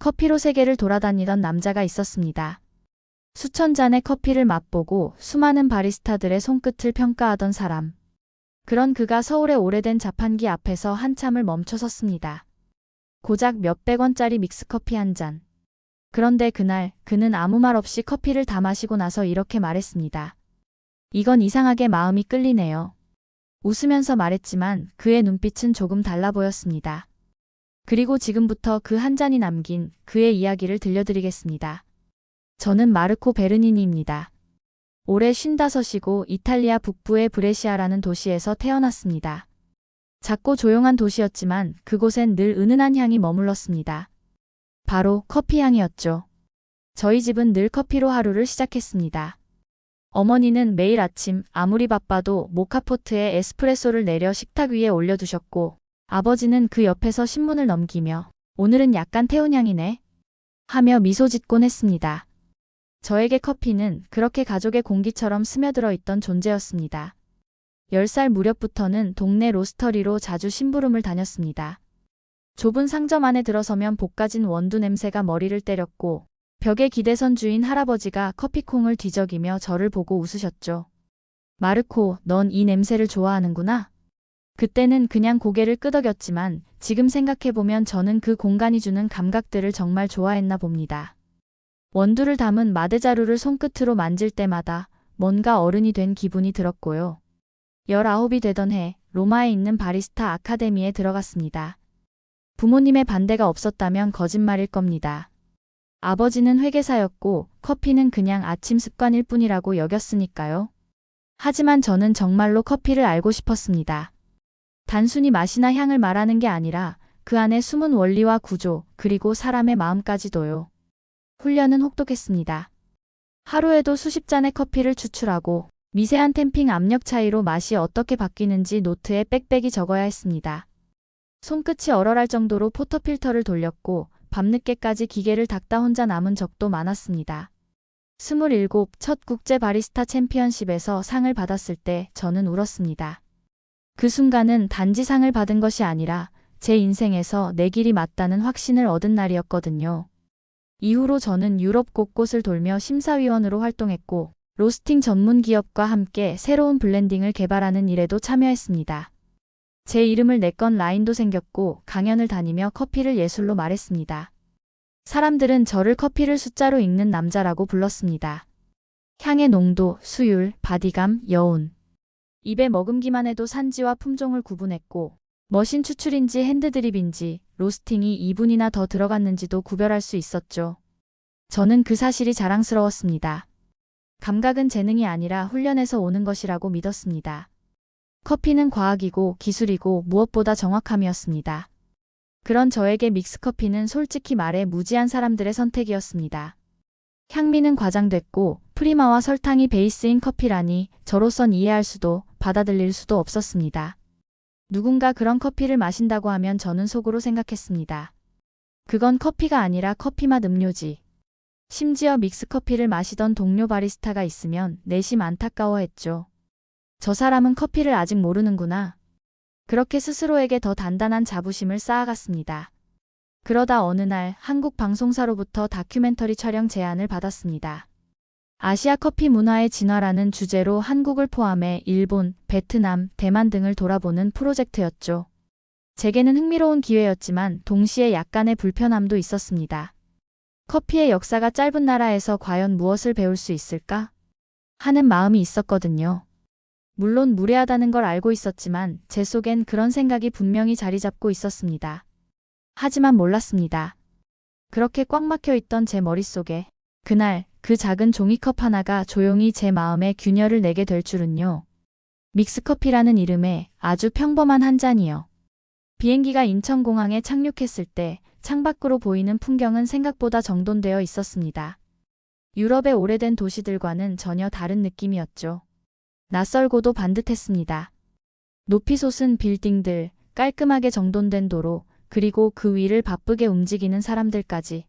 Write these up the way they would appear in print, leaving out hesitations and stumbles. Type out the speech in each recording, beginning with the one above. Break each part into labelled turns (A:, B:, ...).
A: 커피로 세계를 돌아다니던 남자가 있었습니다. 수천 잔의 커피를 맛보고 수많은 바리스타들의 손끝을 평가하던 사람. 그런 그가 서울의 오래된 자판기 앞에서 한참을 멈춰 섰습니다. 고작 몇백 원짜리 믹스커피 한 잔. 그런데 그날 그는 아무 말 없이 커피를 다 마시고 나서 이렇게 말했습니다. 이건 이상하게 마음이 끌리네요. 웃으면서 말했지만 그의 눈빛은 조금 달라 보였습니다. 그리고 지금부터 그 한 잔이 남긴 그의 이야기를 들려드리겠습니다. 저는 마르코 베르니니입니다. 올해 55이고 이탈리아 북부의 브레시아라는 도시에서 태어났습니다. 작고 조용한 도시였지만 그곳엔 늘 은은한 향이 머물렀습니다. 바로 커피 향이었죠. 저희 집은 늘 커피로 하루를 시작했습니다. 어머니는 매일 아침 아무리 바빠도 모카포트에 에스프레소를 내려 식탁 위에 올려두셨고 아버지는 그 옆에서 신문을 넘기며 오늘은 약간 태운 향이네 하며 미소 짓곤 했습니다. 저에게 커피는 그렇게 가족의 공기처럼 스며들어 있던 존재였습니다. 10살 무렵부터는 동네 로스터리로 자주 심부름을 다녔습니다. 좁은 상점 안에 들어서면 볶아진 원두 냄새가 머리를 때렸고 벽에 기대선 주인 할아버지가 커피콩을 뒤적이며 저를 보고 웃으셨죠. 마르코, 넌 이 냄새를 좋아하는구나. 그때는 그냥 고개를 끄덕였지만 지금 생각해보면 저는 그 공간이 주는 감각들을 정말 좋아했나 봅니다. 원두를 담은 마대자루를 손끝으로 만질 때마다 뭔가 어른이 된 기분이 들었고요. 19이 되던 해 로마에 있는 바리스타 아카데미에 들어갔습니다. 부모님의 반대가 없었다면 거짓말일 겁니다. 아버지는 회계사였고 커피는 그냥 아침 습관일 뿐이라고 여겼으니까요. 하지만 저는 정말로 커피를 알고 싶었습니다. 단순히 맛이나 향을 말하는 게 아니라 그 안에 숨은 원리와 구조, 그리고 사람의 마음까지도요. 훈련은 혹독했습니다. 하루에도 수십 잔의 커피를 추출하고 미세한 탬핑 압력 차이로 맛이 어떻게 바뀌는지 노트에 빽빽이 적어야 했습니다. 손끝이 얼얼할 정도로 포터필터를 돌렸고 밤늦게까지 기계를 닦다 혼자 남은 적도 많았습니다. 27 첫 국제 바리스타 챔피언십에서 상을 받았을 때 저는 울었습니다. 그 순간은 단지 상을 받은 것이 아니라 제 인생에서 내 길이 맞다는 확신을 얻은 날이었거든요. 이후로 저는 유럽 곳곳을 돌며 심사위원으로 활동했고 로스팅 전문 기업과 함께 새로운 블렌딩을 개발하는 일에도 참여했습니다. 제 이름을 내건 라인도 생겼고 강연을 다니며 커피를 예술로 말했습니다. 사람들은 저를 커피를 숫자로 읽는 남자라고 불렀습니다. 향의 농도, 수율, 바디감, 여운. 입에 머금기만 해도 산지와 품종을 구분했고 머신 추출인지 핸드드립인지 로스팅이 2분이나 더 들어갔는지도 구별할 수 있었죠. 저는 그 사실이 자랑스러웠습니다. 감각은 재능이 아니라 훈련에서 오는 것이라고 믿었습니다. 커피는 과학이고 기술이고 무엇보다 정확함이었습니다. 그런 저에게 믹스커피는 솔직히 말해 무지한 사람들의 선택이었습니다. 향미는 과장됐고 프리마와 설탕이 베이스인 커피라니 저로선 이해할 수도 받아들일 수도 없었습니다. 누군가 그런 커피를 마신다고 하면 저는 속으로 생각했습니다. 그건 커피가 아니라 커피맛 음료지. 심지어 믹스커피를 마시던 동료 바리스타가 있으면 내심 안타까워했죠. 저 사람은 커피를 아직 모르는구나. 그렇게 스스로에게 더 단단한 자부심을 쌓아갔습니다. 그러다 어느 날 한국 방송사로부터 다큐멘터리 촬영 제안을 받았습니다. 아시아 커피 문화의 진화라는 주제로 한국을 포함해 일본, 베트남, 대만 등을 돌아보는 프로젝트였죠. 제게는 흥미로운 기회였지만 동시에 약간의 불편함도 있었습니다. 커피의 역사가 짧은 나라에서 과연 무엇을 배울 수 있을까? 하는 마음이 있었거든요. 물론 무례하다는 걸 알고 있었지만 제 속엔 그런 생각이 분명히 자리 잡고 있었습니다. 하지만 몰랐습니다. 그렇게 꽉 막혀 있던 제 머릿속에 그날 그 작은 종이컵 하나가 조용히 제 마음에 균열을 내게 될 줄은요. 믹스커피라는 이름에 아주 평범한 한 잔이요. 비행기가 인천공항에 착륙했을 때 창밖으로 보이는 풍경은 생각보다 정돈되어 있었습니다. 유럽의 오래된 도시들과는 전혀 다른 느낌이었죠. 낯설고도 반듯했습니다. 높이 솟은 빌딩들, 깔끔하게 정돈된 도로, 그리고 그 위를 바쁘게 움직이는 사람들까지.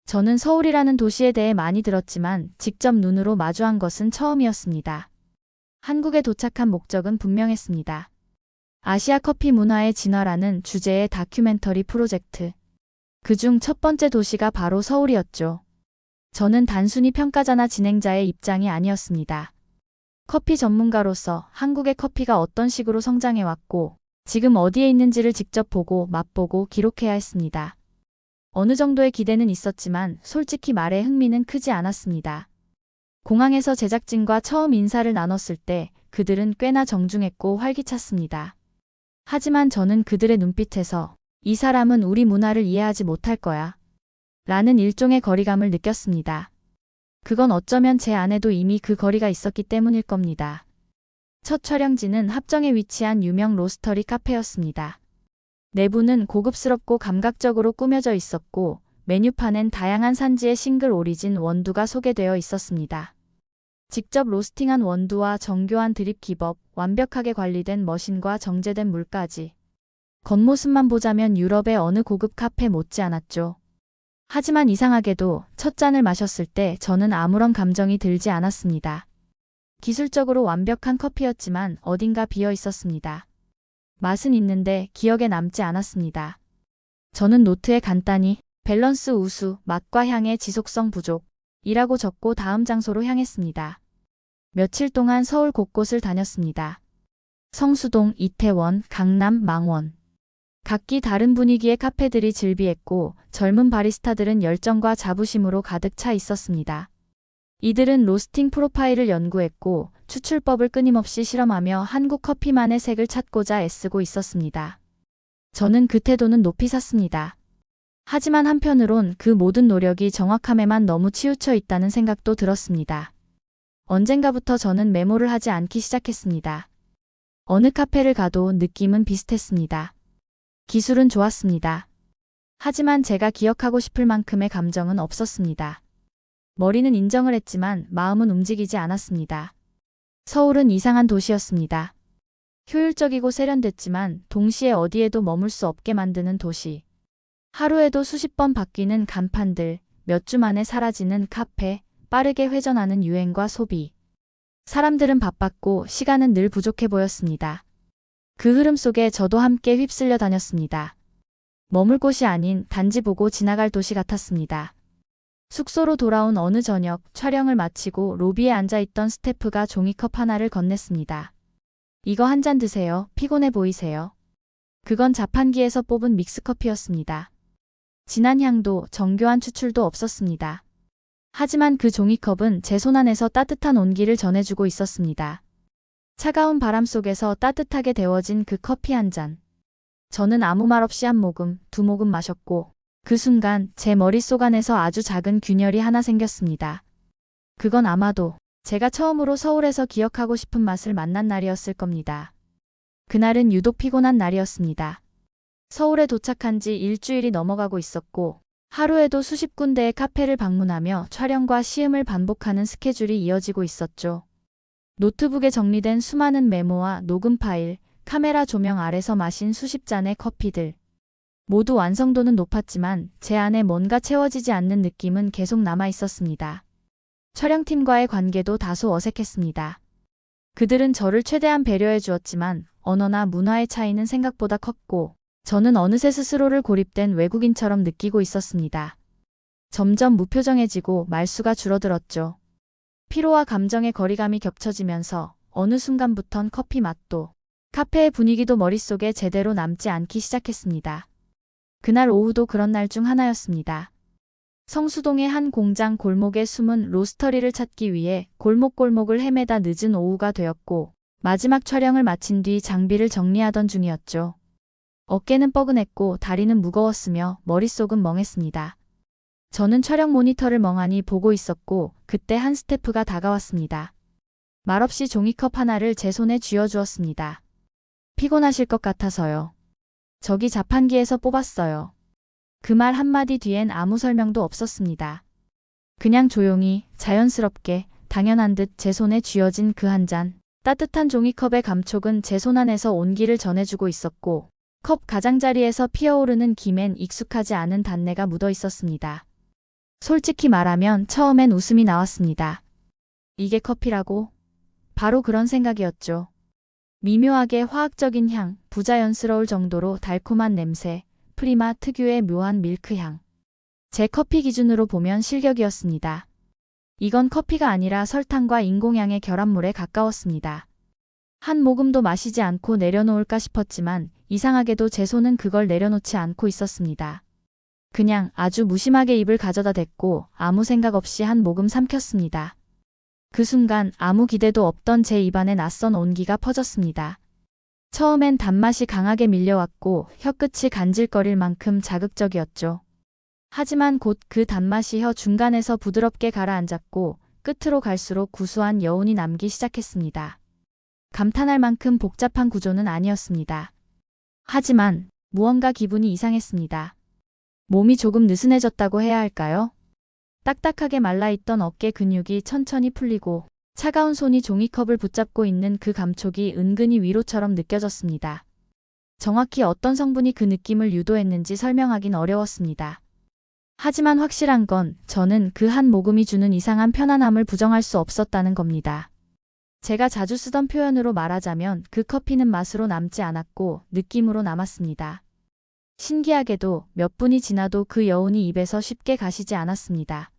A: 저는 서울이라는 도시에 대해 많이 들었지만 직접 눈으로 마주한 것은 처음이었습니다. 한국에 도착한 목적은 분명했습니다. 아시아 커피 문화의 진화라는 주제의 다큐멘터리 프로젝트. 그중 첫 번째 도시가 바로 서울이었죠. 저는 단순히 평가자나 진행자의 입장이 아니었습니다. 커피 전문가로서 한국의 커피가 어떤 식으로 성장해왔고 지금 어디에 있는지를 직접 보고 맛보고 기록해야 했습니다. 어느 정도의 기대는 있었지만 솔직히 말해 흥미는 크지 않았습니다. 공항에서 제작진과 처음 인사를 나눴을 때 그들은 꽤나 정중했고 활기찼습니다. 하지만 저는 그들의 눈빛에서 이 사람은 우리 문화를 이해하지 못할 거야 라는 일종의 거리감을 느꼈습니다. 그건 어쩌면 제 안에도 이미 그 거리가 있었기 때문일 겁니다. 첫 촬영지는 합정에 위치한 유명 로스터리 카페였습니다. 내부는 고급스럽고 감각적으로 꾸며져 있었고 메뉴판엔 다양한 산지의 싱글 오리진 원두가 소개되어 있었습니다. 직접 로스팅한 원두와 정교한 드립 기법, 완벽하게 관리된 머신과 정제된 물까지. 겉모습만 보자면 유럽의 어느 고급 카페 못지않았죠. 하지만 이상하게도 첫 잔을 마셨을 때 저는 아무런 감정이 들지 않았습니다. 기술적으로 완벽한 커피였지만 어딘가 비어 있었습니다. 맛은 있는데 기억에 남지 않았습니다. 저는 노트에 간단히 밸런스 우수, 맛과 향의 지속성 부족 이라고 적고 다음 장소로 향했습니다. 며칠 동안 서울 곳곳을 다녔습니다. 성수동, 이태원, 강남, 망원. 각기 다른 분위기의 카페들이 즐비했고 젊은 바리스타들은 열정과 자부심으로 가득 차 있었습니다. 이들은 로스팅 프로파일을 연구했고 추출법을 끊임없이 실험하며 한국 커피만의 색을 찾고자 애쓰고 있었습니다. 저는 그 태도는 높이 샀습니다. 하지만 한편으론 그 모든 노력이 정확함에만 너무 치우쳐 있다는 생각도 들었습니다. 언젠가부터 저는 메모를 하지 않기 시작했습니다. 어느 카페를 가도 느낌은 비슷했습니다. 기술은 좋았습니다. 하지만 제가 기억하고 싶을 만큼의 감정은 없었습니다. 머리는 인정을 했지만 마음은 움직이지 않았습니다. 서울은 이상한 도시였습니다. 효율적이고 세련됐지만 동시에 어디에도 머물 수 없게 만드는 도시. 하루에도 수십 번 바뀌는 간판들, 몇 주 만에 사라지는 카페, 빠르게 회전하는 유행과 소비. 사람들은 바빴고 시간은 늘 부족해 보였습니다. 그 흐름 속에 저도 함께 휩쓸려 다녔습니다. 머물 곳이 아닌 단지 보고 지나갈 도시 같았습니다. 숙소로 돌아온 어느 저녁 촬영을 마치고 로비에 앉아있던 스태프가 종이컵 하나를 건넸습니다. 이거 한 잔 드세요. 피곤해 보이세요. 그건 자판기에서 뽑은 믹스커피였습니다. 진한 향도 정교한 추출도 없었습니다. 하지만 그 종이컵은 제 손 안에서 따뜻한 온기를 전해주고 있었습니다. 차가운 바람 속에서 따뜻하게 데워진 그 커피 한 잔. 저는 아무 말 없이 한 모금, 두 모금 마셨고 그 순간 제 머릿속 안에서 아주 작은 균열이 하나 생겼습니다. 그건 아마도 제가 처음으로 서울에서 기억하고 싶은 맛을 만난 날이었을 겁니다. 그날은 유독 피곤한 날이었습니다. 서울에 도착한 지 일주일이 넘어가고 있었고 하루에도 수십 군데의 카페를 방문하며 촬영과 시음을 반복하는 스케줄이 이어지고 있었죠. 노트북에 정리된 수많은 메모와 녹음 파일, 카메라 조명 아래서 마신 수십 잔의 커피들. 모두 완성도는 높았지만 제 안에 뭔가 채워지지 않는 느낌은 계속 남아 있었습니다. 촬영팀과의 관계도 다소 어색했습니다. 그들은 저를 최대한 배려해 주었지만 언어나 문화의 차이는 생각보다 컸고 저는 어느새 스스로를 고립된 외국인처럼 느끼고 있었습니다. 점점 무표정해지고 말수가 줄어들었죠. 피로와 감정의 거리감이 겹쳐지면서 어느 순간부턴 커피 맛도 카페의 분위기도 머릿속에 제대로 남지 않기 시작했습니다. 그날 오후도 그런 날 중 하나였습니다. 성수동의 한 공장 골목에 숨은 로스터리를 찾기 위해 골목골목을 헤매다 늦은 오후가 되었고 마지막 촬영을 마친 뒤 장비를 정리하던 중이었죠. 어깨는 뻐근했고 다리는 무거웠으며 머릿속은 멍했습니다. 저는 촬영 모니터를 멍하니 보고 있었고 그때 한 스태프가 다가왔습니다. 말없이 종이컵 하나를 제 손에 쥐어주었습니다. 피곤하실 것 같아서요. 저기 자판기에서 뽑았어요. 그 말 한마디 뒤엔 아무 설명도 없었습니다. 그냥 조용히 자연스럽게 당연한 듯 제 손에 쥐어진 그 한 잔. 따뜻한 종이컵의 감촉은 제 손 안에서 온기를 전해주고 있었고 컵 가장자리에서 피어오르는 김엔 익숙하지 않은 단내가 묻어 있었습니다. 솔직히 말하면 처음엔 웃음이 나왔습니다. 이게 커피라고? 바로 그런 생각이었죠. 미묘하게 화학적인 향, 부자연스러울 정도로 달콤한 냄새, 프리마 특유의 묘한 밀크향. 제 커피 기준으로 보면 실격이었습니다. 이건 커피가 아니라 설탕과 인공향의 결합물에 가까웠습니다. 한 모금도 마시지 않고 내려놓을까 싶었지만 이상하게도 제 손은 그걸 내려놓지 않고 있었습니다. 그냥 아주 무심하게 입을 가져다 댔고 아무 생각 없이 한 모금 삼켰습니다. 그 순간 아무 기대도 없던 제 입안에 낯선 온기가 퍼졌습니다. 처음엔 단맛이 강하게 밀려왔고 혀끝이 간질거릴 만큼 자극적이었죠. 하지만 곧 그 단맛이 혀 중간에서 부드럽게 가라앉았고 끝으로 갈수록 구수한 여운이 남기 시작했습니다. 감탄할 만큼 복잡한 구조는 아니었습니다. 하지만 무언가 기분이 이상했습니다. 몸이 조금 느슨해졌다고 해야 할까요? 딱딱하게 말라있던 어깨 근육이 천천히 풀리고 차가운 손이 종이컵을 붙잡고 있는 그 감촉이 은근히 위로처럼 느껴졌습니다. 정확히 어떤 성분이 그 느낌을 유도했는지 설명하긴 어려웠습니다. 하지만 확실한 건 저는 그 한 모금이 주는 이상한 편안함을 부정할 수 없었다는 겁니다. 제가 자주 쓰던 표현으로 말하자면 그 커피는 맛으로 남지 않았고 느낌으로 남았습니다. 신기하게도 몇 분이 지나도 그 여운이 입에서 쉽게 가시지 않았습니다.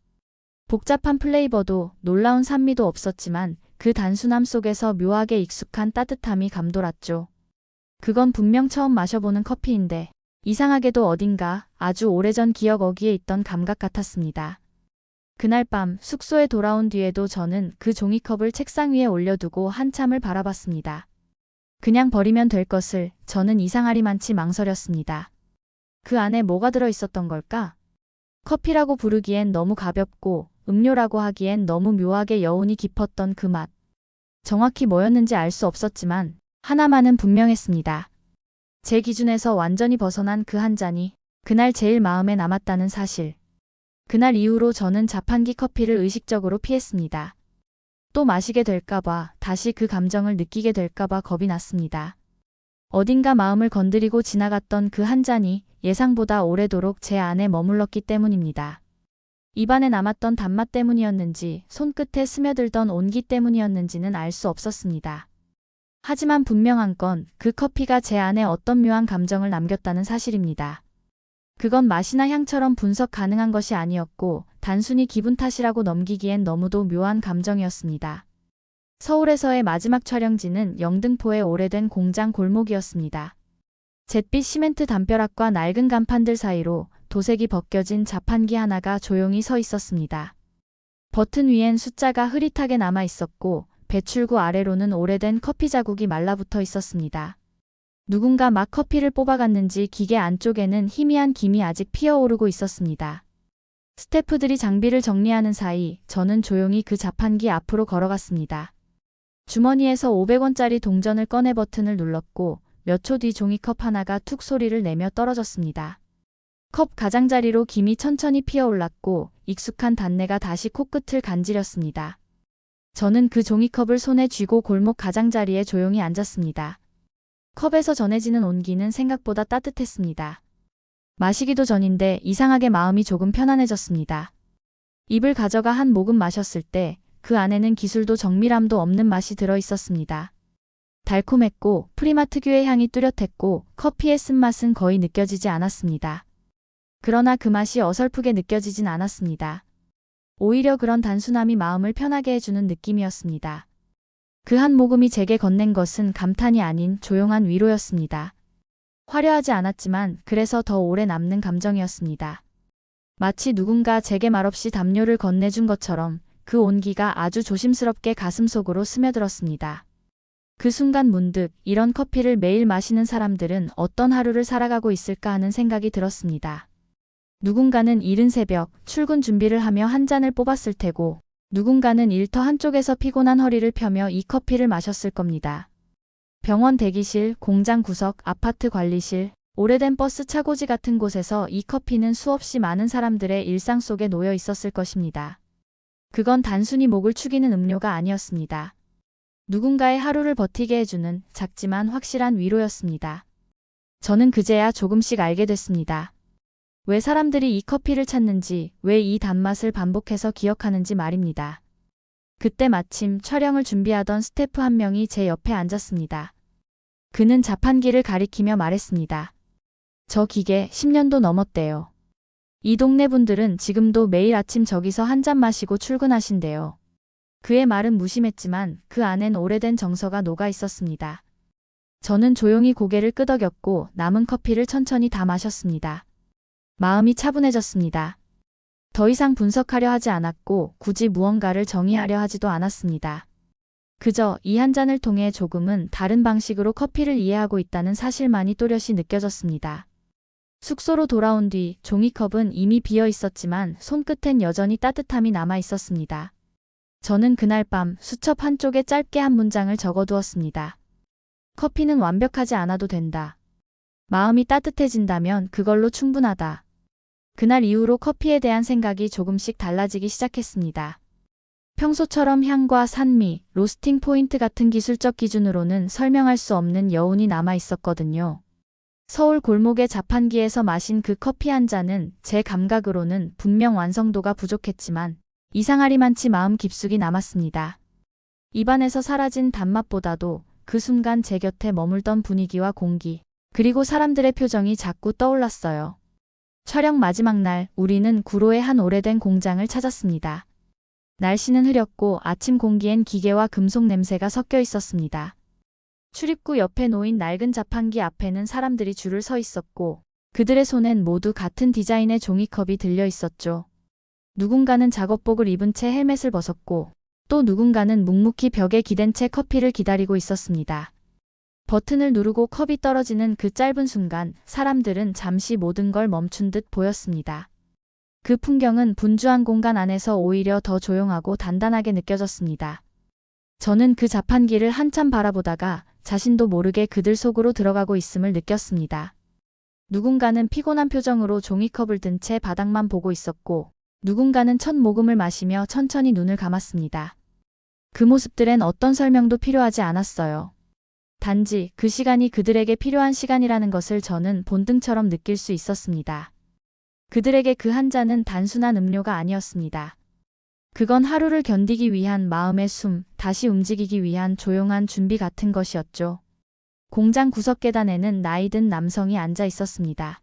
A: 복잡한 플레이버도 놀라운 산미도 없었지만 그 단순함 속에서 묘하게 익숙한 따뜻함이 감돌았죠. 그건 분명 처음 마셔보는 커피인데 이상하게도 어딘가 아주 오래전 기억 어귀에 있던 감각 같았습니다. 그날 밤 숙소에 돌아온 뒤에도 저는 그 종이컵을 책상 위에 올려두고 한참을 바라봤습니다. 그냥 버리면 될 것을 저는 이상하리만치 망설였습니다. 그 안에 뭐가 들어 있었던 걸까? 커피라고 부르기엔 너무 가볍고 음료라고 하기엔 너무 묘하게 여운이 깊었던 그 맛. 정확히 뭐였는지 알 수 없었지만 하나만은 분명했습니다. 제 기준에서 완전히 벗어난 그 한 잔이 그날 제일 마음에 남았다는 사실. 그날 이후로 저는 자판기 커피를 의식적으로 피했습니다. 또 마시게 될까봐, 다시 그 감정을 느끼게 될까봐 겁이 났습니다. 어딘가 마음을 건드리고 지나갔던 그 한 잔이 예상보다 오래도록 제 안에 머물렀기 때문입니다. 입안에 남았던 단맛 때문이었는지 손끝에 스며들던 온기 때문이었는지는 알 수 없었습니다. 하지만 분명한 건 그 커피가 제 안에 어떤 묘한 감정을 남겼다는 사실입니다. 그건 맛이나 향처럼 분석 가능한 것이 아니었고 단순히 기분 탓이라고 넘기기엔 너무도 묘한 감정이었습니다. 서울에서의 마지막 촬영지는 영등포의 오래된 공장 골목이었습니다. 잿빛 시멘트 담벼락과 낡은 간판들 사이로 도색이 벗겨진 자판기 하나가 조용히 서 있었습니다. 버튼 위엔 숫자가 흐릿하게 남아 있었고 배출구 아래로는 오래된 커피 자국이 말라붙어 있었습니다. 누군가 막 커피를 뽑아갔는지 기계 안쪽에는 희미한 김이 아직 피어오르고 있었습니다. 스태프들이 장비를 정리하는 사이 저는 조용히 그 자판기 앞으로 걸어갔습니다. 주머니에서 500원짜리 동전을 꺼내 버튼을 눌렀고 몇 초 뒤 종이컵 하나가 툭 소리를 내며 떨어졌습니다. 컵 가장자리로 김이 천천히 피어올랐고 익숙한 단내가 다시 코끝을 간지렸습니다. 저는 그 종이컵을 손에 쥐고 골목 가장자리에 조용히 앉았습니다. 컵에서 전해지는 온기는 생각보다 따뜻했습니다. 마시기도 전인데 이상하게 마음이 조금 편안해졌습니다. 입을 가져가 한 모금 마셨을 때 그 안에는 기술도 정밀함도 없는 맛이 들어 있었습니다. 달콤했고 프리마 특유의 향이 뚜렷했고 커피의 쓴맛은 거의 느껴지지 않았습니다. 그러나 그 맛이 어설프게 느껴지진 않았습니다. 오히려 그런 단순함이 마음을 편하게 해주는 느낌이었습니다. 그 한 모금이 제게 건넨 것은 감탄이 아닌 조용한 위로였습니다. 화려하지 않았지만 그래서 더 오래 남는 감정이었습니다. 마치 누군가 제게 말없이 담요를 건네준 것처럼 그 온기가 아주 조심스럽게 가슴속으로 스며들었습니다. 그 순간 문득 이런 커피를 매일 마시는 사람들은 어떤 하루를 살아가고 있을까 하는 생각이 들었습니다. 누군가는 이른 새벽 출근 준비를 하며 한 잔을 뽑았을 테고 누군가는 일터 한쪽에서 피곤한 허리를 펴며 이 커피를 마셨을 겁니다. 병원 대기실, 공장 구석, 아파트 관리실, 오래된 버스 차고지 같은 곳에서 이 커피는 수없이 많은 사람들의 일상 속에 놓여 있었을 것입니다. 그건 단순히 목을 축이는 음료가 아니었습니다. 누군가의 하루를 버티게 해주는 작지만 확실한 위로였습니다. 저는 그제야 조금씩 알게 됐습니다. 왜 사람들이 이 커피를 찾는지, 왜 이 단맛을 반복해서 기억하는지 말입니다. 그때 마침 촬영을 준비하던 스태프 한 명이 제 옆에 앉았습니다. 그는 자판기를 가리키며 말했습니다. 저 기계 10년도 넘었대요. 이 동네 분들은 지금도 매일 아침 저기서 한 잔 마시고 출근하신대요. 그의 말은 무심했지만 그 안엔 오래된 정서가 녹아 있었습니다. 저는 조용히 고개를 끄덕였고 남은 커피를 천천히 다 마셨습니다. 마음이 차분해졌습니다. 더 이상 분석하려 하지 않았고 굳이 무언가를 정의하려 하지도 않았습니다. 그저 이 한 잔을 통해 조금은 다른 방식으로 커피를 이해하고 있다는 사실만이 또렷이 느껴졌습니다. 숙소로 돌아온 뒤 종이컵은 이미 비어 있었지만 손끝엔 여전히 따뜻함이 남아 있었습니다. 저는 그날 밤 수첩 한쪽에 짧게 한 문장을 적어두었습니다. 커피는 완벽하지 않아도 된다. 마음이 따뜻해진다면 그걸로 충분하다. 그날 이후로 커피에 대한 생각이 조금씩 달라지기 시작했습니다. 평소처럼 향과 산미, 로스팅 포인트 같은 기술적 기준으로는 설명할 수 없는 여운이 남아 있었거든요. 서울 골목의 자판기에서 마신 그 커피 한 잔은 제 감각으로는 분명 완성도가 부족했지만 이상하리만치 마음 깊숙이 남았습니다. 입안에서 사라진 단맛보다도 그 순간 제 곁에 머물던 분위기와 공기, 그리고 사람들의 표정이 자꾸 떠올랐어요. 촬영 마지막 날 우리는 구로의 한 오래된 공장을 찾았습니다. 날씨는 흐렸고 아침 공기엔 기계와 금속 냄새가 섞여 있었습니다. 출입구 옆에 놓인 낡은 자판기 앞에는 사람들이 줄을 서 있었고 그들의 손엔 모두 같은 디자인의 종이컵이 들려 있었죠. 누군가는 작업복을 입은 채 헬멧을 벗었고 또 누군가는 묵묵히 벽에 기댄 채 커피를 기다리고 있었습니다. 버튼을 누르고 컵이 떨어지는 그 짧은 순간 사람들은 잠시 모든 걸 멈춘 듯 보였습니다. 그 풍경은 분주한 공간 안에서 오히려 더 조용하고 단단하게 느껴졌습니다. 저는 그 자판기를 한참 바라보다가 자신도 모르게 그들 속으로 들어가고 있음을 느꼈습니다. 누군가는 피곤한 표정으로 종이컵을 든 채 바닥만 보고 있었고 누군가는 첫 모금을 마시며 천천히 눈을 감았습니다. 그 모습들엔 어떤 설명도 필요하지 않았어요. 단지 그 시간이 그들에게 필요한 시간이라는 것을 저는 본능처럼 느낄 수 있었습니다. 그들에게 그 한 잔은 단순한 음료가 아니었습니다. 그건 하루를 견디기 위한 마음의 숨, 다시 움직이기 위한 조용한 준비 같은 것이었죠. 공장 구석 계단에는 나이 든 남성이 앉아 있었습니다.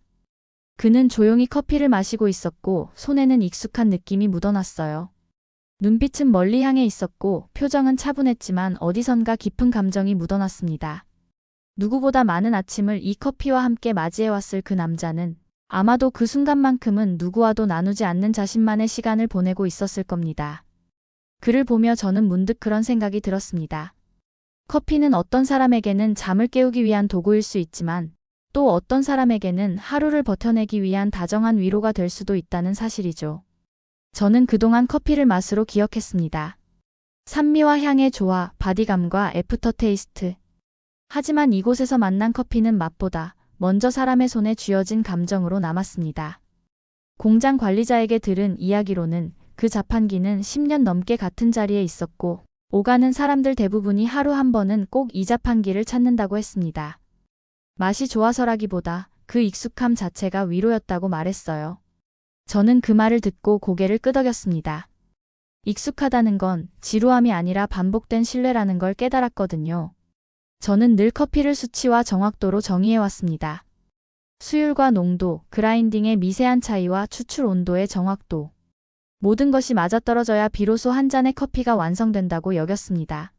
A: 그는 조용히 커피를 마시고 있었고 손에는 익숙한 느낌이 묻어났어요. 눈빛은 멀리 향해 있었고 표정은 차분했지만 어디선가 깊은 감정이 묻어났습니다. 누구보다 많은 아침을 이 커피와 함께 맞이해왔을 그 남자는 아마도 그 순간만큼은 누구와도 나누지 않는 자신만의 시간을 보내고 있었을 겁니다. 그를 보며 저는 문득 그런 생각이 들었습니다. 커피는 어떤 사람에게는 잠을 깨우기 위한 도구일 수 있지만 또 어떤 사람에게는 하루를 버텨내기 위한 다정한 위로가 될 수도 있다는 사실이죠. 저는 그동안 커피를 맛으로 기억했습니다. 산미와 향의 조화, 바디감과 애프터 테이스트. 하지만 이곳에서 만난 커피는 맛보다 먼저 사람의 손에 쥐어진 감정으로 남았습니다. 공장 관리자에게 들은 이야기로는 그 자판기는 10년 넘게 같은 자리에 있었고 오가는 사람들 대부분이 하루 한 번은 꼭 이 자판기를 찾는다고 했습니다. 맛이 좋아서라기보다 그 익숙함 자체가 위로였다고 말했어요. 저는 그 말을 듣고 고개를 끄덕였습니다. 익숙하다는 건 지루함이 아니라 반복된 신뢰라는 걸 깨달았거든요. 저는 늘 커피를 수치와 정확도로 정의해왔습니다. 수율과 농도, 그라인딩의 미세한 차이와 추출 온도의 정확도. 모든 것이 맞아떨어져야 비로소 한 잔의 커피가 완성된다고 여겼습니다.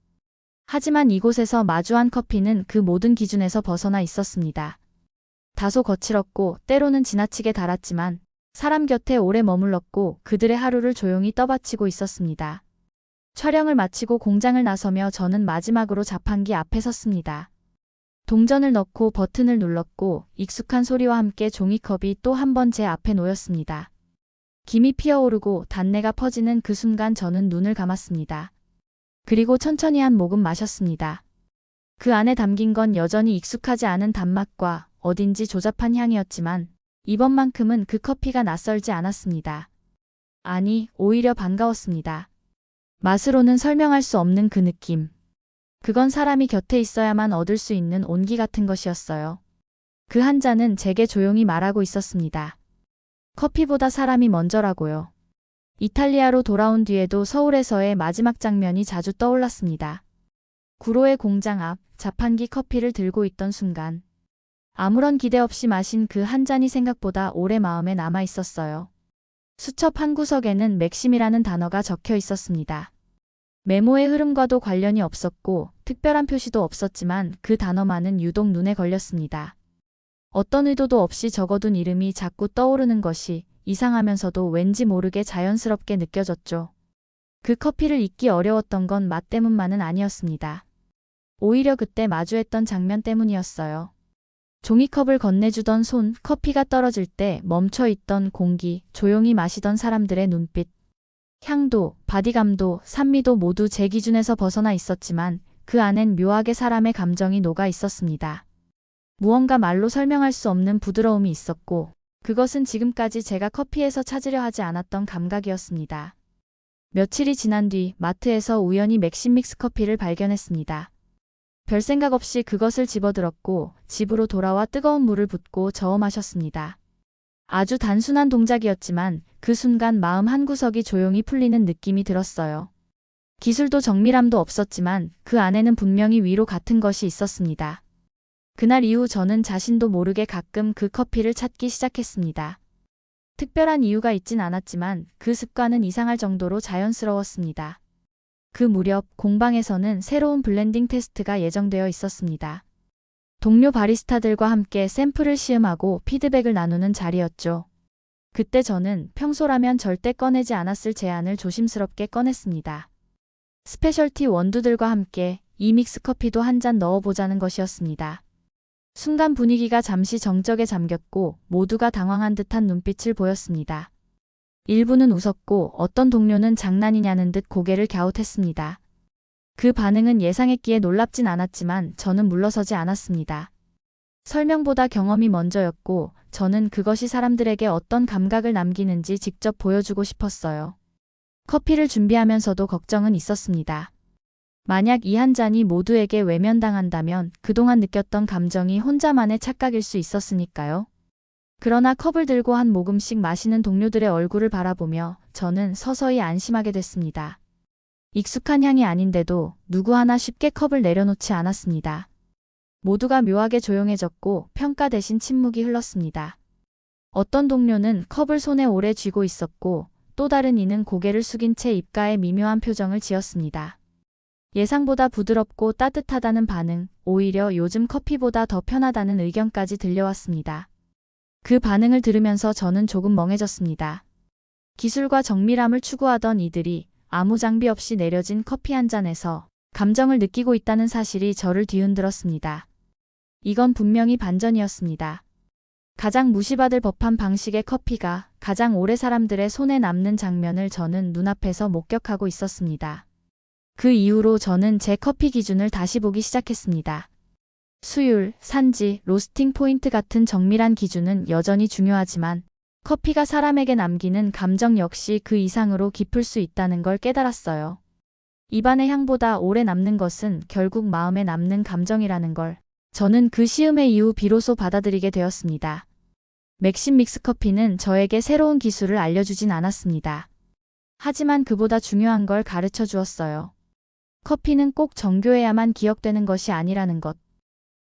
A: 하지만 이곳에서 마주한 커피는 그 모든 기준에서 벗어나 있었습니다. 다소 거칠었고 때로는 지나치게 달았지만 사람 곁에 오래 머물렀고 그들의 하루를 조용히 떠받치고 있었습니다. 촬영을 마치고 공장을 나서며 저는 마지막으로 자판기 앞에 섰습니다. 동전을 넣고 버튼을 눌렀고 익숙한 소리와 함께 종이컵이 또 한 번 제 앞에 놓였습니다. 김이 피어오르고 단내가 퍼지는 그 순간 저는 눈을 감았습니다. 그리고 천천히 한 모금 마셨습니다. 그 안에 담긴 건 여전히 익숙하지 않은 단맛과 어딘지 조잡한 향이었지만 이번만큼은 그 커피가 낯설지 않았습니다. 아니, 오히려 반가웠습니다. 맛으로는 설명할 수 없는 그 느낌. 그건 사람이 곁에 있어야만 얻을 수 있는 온기 같은 것이었어요. 그 한 잔은 제게 조용히 말하고 있었습니다. 커피보다 사람이 먼저라고요. 이탈리아로 돌아온 뒤에도 서울에서의 마지막 장면이 자주 떠올랐습니다. 구로의 공장 앞 자판기 커피를 들고 있던 순간 아무런 기대 없이 마신 그 한 잔이 생각보다 오래 마음에 남아 있었어요. 수첩 한 구석에는 맥심이라는 단어가 적혀 있었습니다. 메모의 흐름과도 관련이 없었고 특별한 표시도 없었지만 그 단어만은 유독 눈에 걸렸습니다. 어떤 의도도 없이 적어둔 이름이 자꾸 떠오르는 것이 이상하면서도 왠지 모르게 자연스럽게 느껴졌죠. 그 커피를 잊기 어려웠던 건 맛 때문만은 아니었습니다. 오히려 그때 마주했던 장면 때문이었어요. 종이컵을 건네주던 손, 커피가 떨어질 때 멈춰있던 공기, 조용히 마시던 사람들의 눈빛, 향도, 바디감도, 산미도 모두 제 기준에서 벗어나 있었지만 그 안엔 묘하게 사람의 감정이 녹아 있었습니다. 무언가 말로 설명할 수 없는 부드러움이 있었고 그것은 지금까지 제가 커피에서 찾으려 하지 않았던 감각이었습니다. 며칠이 지난 뒤 마트에서 우연히 맥심 믹스 커피를 발견했습니다. 별 생각 없이 그것을 집어들었고 집으로 돌아와 뜨거운 물을 붓고 저어 마셨습니다. 아주 단순한 동작이었지만 그 순간 마음 한구석이 조용히 풀리는 느낌이 들었어요. 기술도 정밀함도 없었지만 그 안에는 분명히 위로 같은 것이 있었습니다. 그날 이후 저는 자신도 모르게 가끔 그 커피를 찾기 시작했습니다. 특별한 이유가 있진 않았지만 그 습관은 이상할 정도로 자연스러웠습니다. 그 무렵 공방에서는 새로운 블렌딩 테스트가 예정되어 있었습니다. 동료 바리스타들과 함께 샘플을 시음하고 피드백을 나누는 자리였죠. 그때 저는 평소라면 절대 꺼내지 않았을 제안을 조심스럽게 꺼냈습니다. 스페셜티 원두들과 함께 이 믹스 커피도 한 잔 넣어보자는 것이었습니다. 순간 분위기가 잠시 정적에 잠겼고 모두가 당황한 듯한 눈빛을 보였습니다. 일부는 웃었고 어떤 동료는 장난이냐는 듯 고개를 갸웃했습니다. 그 반응은 예상했기에 놀랍진 않았지만 저는 물러서지 않았습니다. 설명보다 경험이 먼저였고 저는 그것이 사람들에게 어떤 감각을 남기는지 직접 보여주고 싶었어요. 커피를 준비하면서도 걱정은 있었습니다. 만약 이 한 잔이 모두에게 외면당한다면 그동안 느꼈던 감정이 혼자만의 착각일 수 있었으니까요. 그러나 컵을 들고 한 모금씩 마시는 동료들의 얼굴을 바라보며 저는 서서히 안심하게 됐습니다. 익숙한 향이 아닌데도 누구 하나 쉽게 컵을 내려놓지 않았습니다. 모두가 묘하게 조용해졌고 평가 대신 침묵이 흘렀습니다. 어떤 동료는 컵을 손에 오래 쥐고 있었고 또 다른 이는 고개를 숙인 채 입가에 미묘한 표정을 지었습니다. 예상보다 부드럽고 따뜻하다는 반응, 오히려 요즘 커피보다 더 편하다는 의견까지 들려왔습니다. 그 반응을 들으면서 저는 조금 멍해졌습니다. 기술과 정밀함을 추구하던 이들이 아무 장비 없이 내려진 커피 한 잔에서 감정을 느끼고 있다는 사실이 저를 뒤흔들었습니다. 이건 분명히 반전이었습니다. 가장 무시받을 법한 방식의 커피가 가장 오래 사람들의 손에 남는 장면을 저는 눈앞에서 목격하고 있었습니다. 그 이후로 저는 제 커피 기준을 다시 보기 시작했습니다. 수율, 산지, 로스팅 포인트 같은 정밀한 기준은 여전히 중요하지만 커피가 사람에게 남기는 감정 역시 그 이상으로 깊을 수 있다는 걸 깨달았어요. 입안의 향보다 오래 남는 것은 결국 마음에 남는 감정이라는 걸 저는 그 시음회 이후 비로소 받아들이게 되었습니다. 맥심 믹스 커피는 저에게 새로운 기술을 알려주진 않았습니다. 하지만 그보다 중요한 걸 가르쳐 주었어요. 커피는 꼭 정교해야만 기억되는 것이 아니라는 것.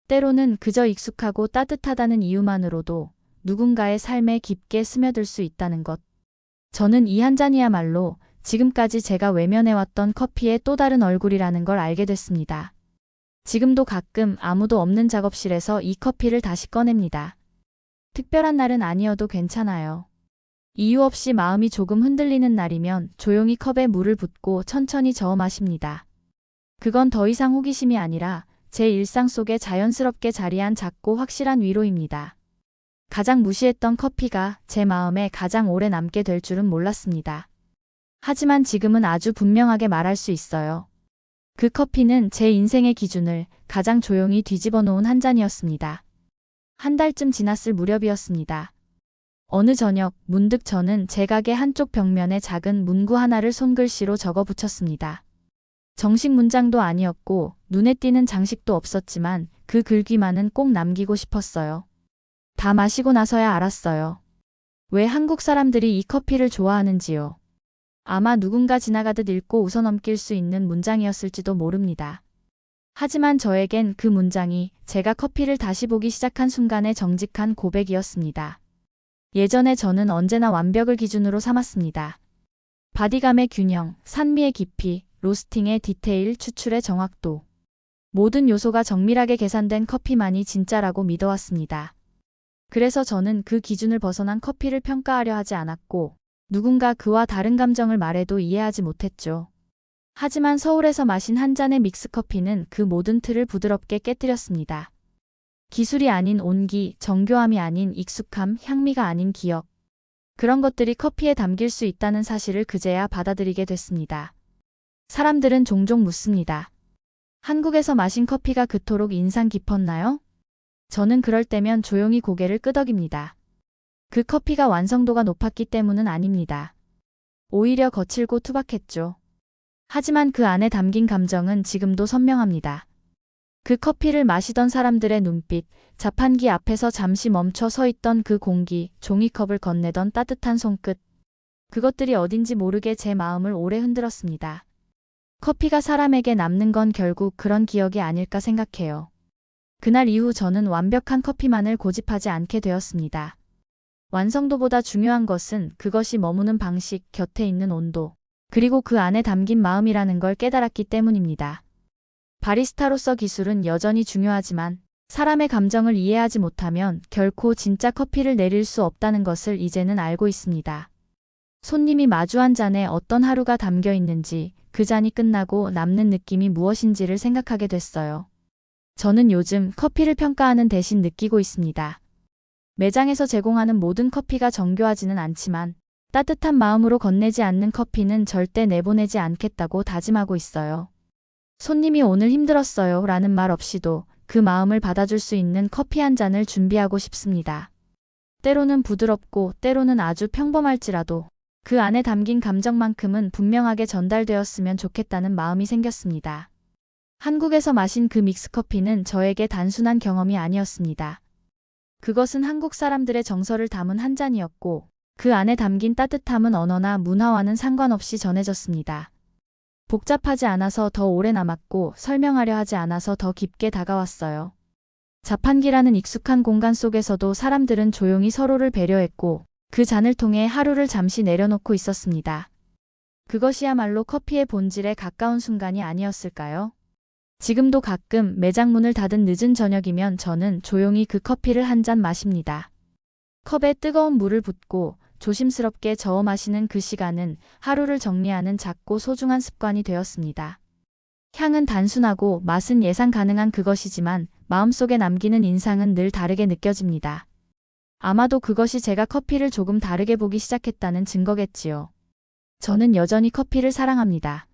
A: 때로는 그저 익숙하고 따뜻하다는 이유만으로도 누군가의 삶에 깊게 스며들 수 있다는 것. 저는 이 한 잔이야말로 지금까지 제가 외면해왔던 커피의 또 다른 얼굴이라는 걸 알게 됐습니다. 지금도 가끔 아무도 없는 작업실에서 이 커피를 다시 꺼냅니다. 특별한 날은 아니어도 괜찮아요. 이유 없이 마음이 조금 흔들리는 날이면 조용히 컵에 물을 붓고 천천히 저어 마십니다. 그건 더 이상 호기심이 아니라 제 일상 속에 자연스럽게 자리한 작고 확실한 위로입니다. 가장 무시했던 커피가 제 마음에 가장 오래 남게 될 줄은 몰랐습니다. 하지만 지금은 아주 분명하게 말할 수 있어요. 그 커피는 제 인생의 기준을 가장 조용히 뒤집어 놓은 한 잔이었습니다. 한 달쯤 지났을 무렵이었습니다. 어느 저녁 문득 저는 제 가게 한쪽 벽면에 작은 문구 하나를 손글씨로 적어 붙였습니다. 정식 문장도 아니었고 눈에 띄는 장식도 없었지만 그 글귀만은 꼭 남기고 싶었어요. 다 마시고 나서야 알았어요. 왜 한국 사람들이 이 커피를 좋아하는지요. 아마 누군가 지나가듯 읽고 웃어넘길 수 있는 문장이었을지도 모릅니다. 하지만 저에겐 그 문장이 제가 커피를 다시 보기 시작한 순간의 정직한 고백이었습니다. 예전에 저는 언제나 완벽을 기준으로 삼았습니다. 바디감의 균형, 산미의 깊이, 로스팅의 디테일, 추출의 정확도. 모든 요소가 정밀하게 계산된 커피만이 진짜라고 믿어왔습니다. 그래서 저는 그 기준을 벗어난 커피를 평가하려 하지 않았고, 누군가 그와 다른 감정을 말해도 이해하지 못했죠. 하지만 서울에서 마신 한 잔의 믹스커피는 그 모든 틀을 부드럽게 깨뜨렸습니다. 기술이 아닌 온기, 정교함이 아닌 익숙함, 향미가 아닌 기억. 그런 것들이 커피에 담길 수 있다는 사실을 그제야 받아들이게 됐습니다. 사람들은 종종 묻습니다. 한국에서 마신 커피가 그토록 인상 깊었나요? 저는 그럴 때면 조용히 고개를 끄덕입니다. 그 커피가 완성도가 높았기 때문은 아닙니다. 오히려 거칠고 투박했죠. 하지만 그 안에 담긴 감정은 지금도 선명합니다. 그 커피를 마시던 사람들의 눈빛, 자판기 앞에서 잠시 멈춰 서 있던 그 공기, 종이컵을 건네던 따뜻한 손끝. 그것들이 어딘지 모르게 제 마음을 오래 흔들었습니다. 커피가 사람에게 남는 건 결국 그런 기억이 아닐까 생각해요. 그날 이후 저는 완벽한 커피만을 고집하지 않게 되었습니다. 완성도보다 중요한 것은 그것이 머무는 방식, 곁에 있는 온도, 그리고 그 안에 담긴 마음이라는 걸 깨달았기 때문입니다. 바리스타로서 기술은 여전히 중요하지만 사람의 감정을 이해하지 못하면 결코 진짜 커피를 내릴 수 없다는 것을 이제는 알고 있습니다. 손님이 마주한 잔에 어떤 하루가 담겨 있는지, 그 잔이 끝나고 남는 느낌이 무엇인지를 생각하게 됐어요. 저는 요즘 커피를 평가하는 대신 느끼고 있습니다. 매장에서 제공하는 모든 커피가 정교하지는 않지만 따뜻한 마음으로 건네지 않는 커피는 절대 내보내지 않겠다고 다짐하고 있어요. 손님이 오늘 힘들었어요 라는 말 없이도 그 마음을 받아줄 수 있는 커피 한 잔을 준비하고 싶습니다. 때로는 부드럽고 때로는 아주 평범할지라도 그 안에 담긴 감정만큼은 분명하게 전달되었으면 좋겠다는 마음이 생겼습니다. 한국에서 마신 그 믹스커피는 저에게 단순한 경험이 아니었습니다. 그것은 한국 사람들의 정서를 담은 한 잔이었고 그 안에 담긴 따뜻함은 언어나 문화와는 상관없이 전해졌습니다. 복잡하지 않아서 더 오래 남았고 설명하려 하지 않아서 더 깊게 다가왔어요. 자판기라는 익숙한 공간 속에서도 사람들은 조용히 서로를 배려했고 그 잔을 통해 하루를 잠시 내려놓고 있었습니다. 그것이야말로 커피의 본질에 가까운 순간이 아니었을까요? 지금도 가끔 매장 문을 닫은 늦은 저녁이면 저는 조용히 그 커피를 한 잔 마십니다. 컵에 뜨거운 물을 붓고 조심스럽게 저어 마시는 그 시간은 하루를 정리하는 작고 소중한 습관이 되었습니다. 향은 단순하고 맛은 예상 가능한 그것이지만 마음속에 남기는 인상은 늘 다르게 느껴집니다. 아마도 그것이 제가 커피를 조금 다르게 보기 시작했다는 증거겠지요. 저는 여전히 커피를 사랑합니다.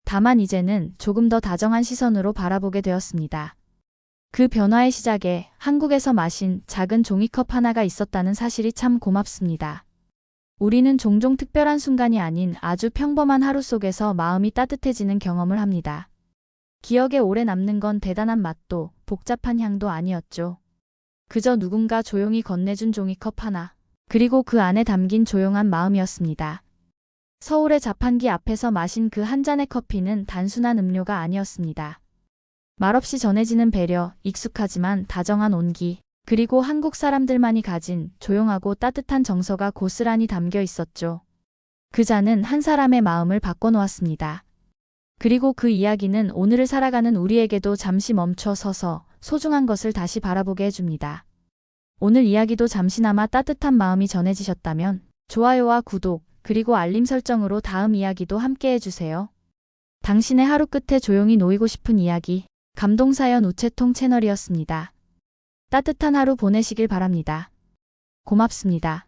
A: 다만 이제는 조금 더 다정한 시선으로 바라보게 되었습니다. 그 변화의 시작에 한국에서 마신 작은 종이컵 하나가 있었다는 사실이 참 고맙습니다. 우리는 종종 특별한 순간이 아닌 아주 평범한 하루 속에서 마음이 따뜻해지는 경험을 합니다. 기억에 오래 남는 건 대단한 맛도 복잡한 향도 아니었죠. 그저 누군가 조용히 건네준 종이컵 하나, 그리고 그 안에 담긴 조용한 마음이었습니다. 서울의 자판기 앞에서 마신 그 한 잔의 커피는 단순한 음료가 아니었습니다. 말없이 전해지는 배려, 익숙하지만 다정한 온기, 그리고 한국 사람들만이 가진 조용하고 따뜻한 정서가 고스란히 담겨 있었죠. 그 잔은 한 사람의 마음을 바꿔놓았습니다. 그리고 그 이야기는 오늘을 살아가는 우리에게도 잠시 멈춰 서서 소중한 것을 다시 바라보게 해줍니다. 오늘 이야기도 잠시나마 따뜻한 마음이 전해지셨다면 좋아요와 구독, 그리고 알림 설정으로 다음 이야기도 함께 해주세요. 당신의 하루 끝에 조용히 놓이고 싶은 이야기, 감동사연 우체통 채널이었습니다. 따뜻한 하루 보내시길 바랍니다. 고맙습니다.